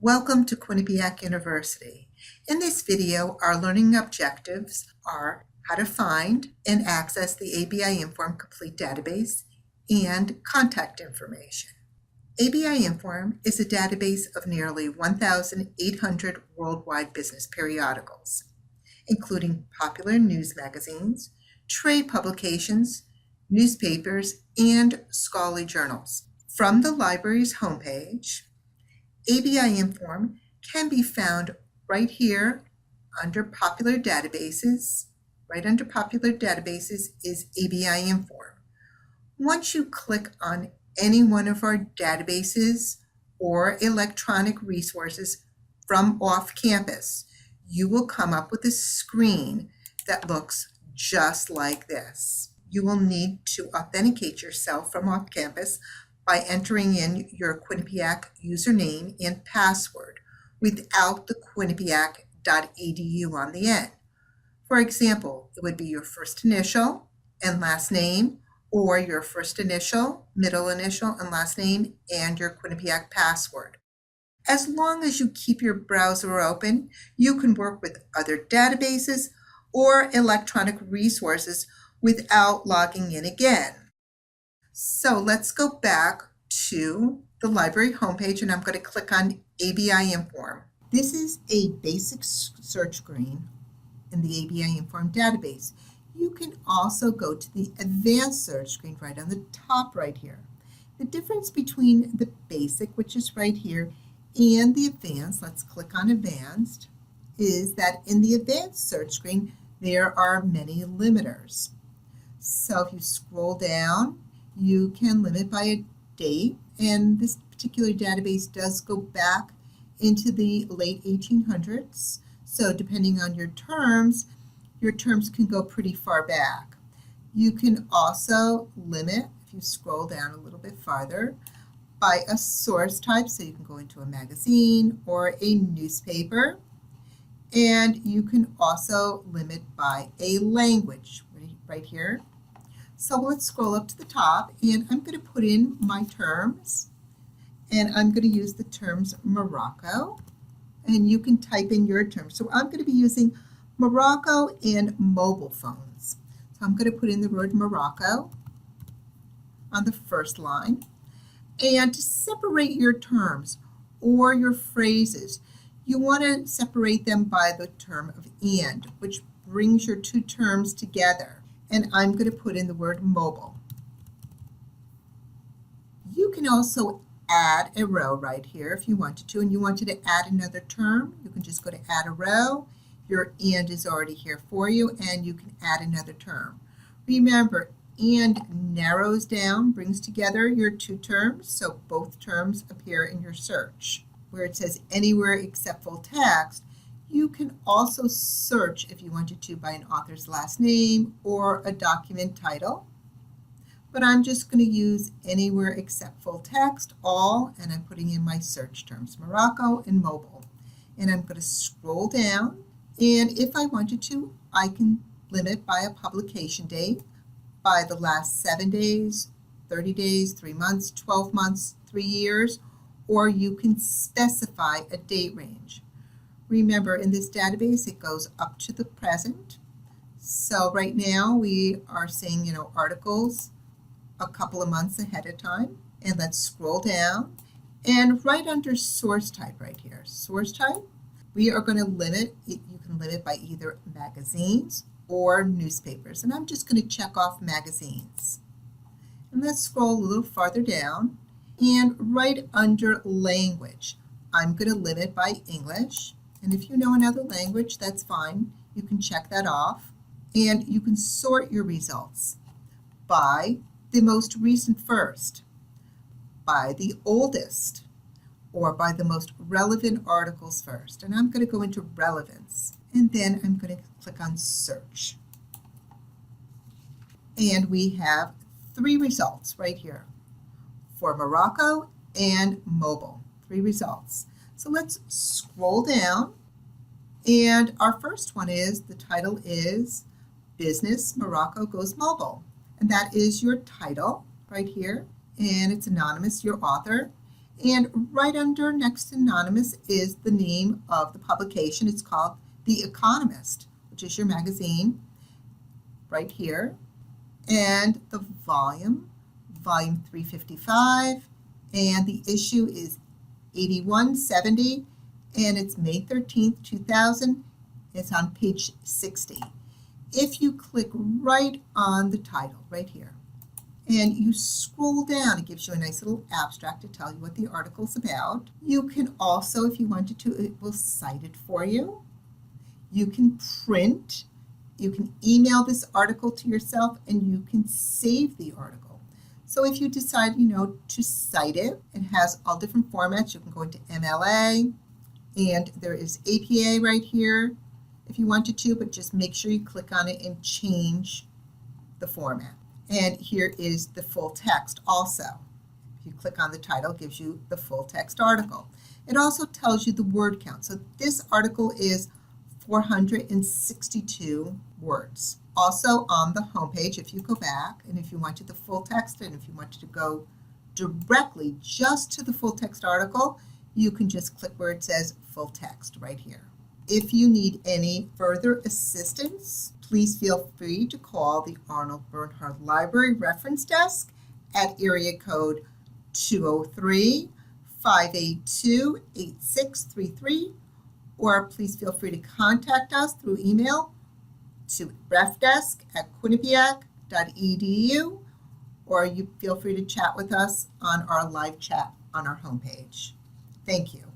Welcome to Quinnipiac University. In this video, our learning objectives are how to find and access the ABI Inform complete database and contact information. ABI Inform is a database of nearly 1,800 worldwide business periodicals, including popular news magazines, trade publications, newspapers, and scholarly journals. From the library's homepage, ABI Inform can be found right here under Popular Databases. Right under Popular Databases is ABI Inform. Once you click on any one of our databases or electronic resources from off campus, you will come up with a screen that looks just like this. You will need to authenticate yourself from off campus by entering in your Quinnipiac username and password without the quinnipiac.edu on the end. For example, it would be your first initial and last name, or your first initial, middle initial, and last name, and your Quinnipiac password. As long as you keep your browser open, you can work with other databases or electronic resources without logging in again. So let's go back to the library homepage, and I'm going to click on ABI Inform. This is a basic search screen in the ABI Inform database. You can also go to the advanced search screen right on the top right here. The difference between the basic, which is right here, and the advanced, let's click on advanced, is that in the advanced search screen, there are many limiters. So if you scroll down, you can limit by a date, and this particular database does go back into the late 1800s. So depending on your terms can go pretty far back. You can also limit, if you scroll down a little bit farther, by a source type, so you can go into a magazine or a newspaper. And you can also limit by a language right here. So let's scroll up to the top, and I'm going to put in my terms, and I'm going to use the terms Morocco, and you can type in your terms. So I'm going to be using Morocco and mobile phones. So I'm going to put in the word Morocco on the first line. And to separate your terms or your phrases, you want to separate them by the term of and, which brings your two terms together. And I'm going to put in the word mobile. You can also add a row right here if you wanted to, and you wanted to add another term. You can just go to add a row. Your and is already here for you, and you can add another term. Remember, and narrows down, brings together your two terms, so both terms appear in your search. Where it says anywhere except full text, you can also search, if you wanted to, by an author's last name or a document title. But I'm just going to use anywhere except full text, all, and I'm putting in my search terms, Morocco and mobile. And I'm going to scroll down, and if I wanted to, I can limit by a publication date, by the last 7 days, 30 days, 3 months, 12 months, 3 years, or you can specify a date range. Remember, in this database, it goes up to the present. So right now we are seeing, articles a couple of months ahead of time. And let's scroll down. And right under source type right here, source type, we are going to limit, you can limit by either magazines or newspapers. And I'm just going to check off magazines. And let's scroll a little farther down. And right under language, I'm going to limit by English. And if you know another language, that's fine. You can check that off. And you can sort your results by the most recent first, by the oldest, or by the most relevant articles first. And I'm going to go into relevance. And then I'm going to click on search. And we have 3 results right here for Morocco and mobile. 3 results. So let's scroll down, and our first one is, the title is Business Morocco Goes Mobile, and that is your title right here, and it's anonymous, your author. And right under next to anonymous is the name of the publication. It's called The Economist, which is your magazine right here. And the volume 355, and the issue is 8170, and it's May 13th, 2000. It's on page 60. If you click right on the title right here, and you scroll down, it gives you a nice little abstract to tell you what the article's about. You can also, if you wanted to, it will cite it for you. You can print, you can email this article to yourself, and you can save the article. So if you decide, to cite it, it has all different formats. You can go into MLA, and there is APA right here if you wanted to, but just make sure you click on it and change the format. And here is the full text also. If you click on the title, it gives you the full text article. It also tells you the word count. So this article is 462 words. Also on the homepage, if you go back, and if you wanted the full text, and if you wanted to go directly just to the full text article, you can just click where it says full text right here. If you need any further assistance, please feel free to call the Arnold Bernhard Library Reference Desk at area code 203-582-8633, or please feel free to contact us through email to refdesk@quinnipiac.edu, or you feel free to chat with us on our live chat on our homepage. Thank you.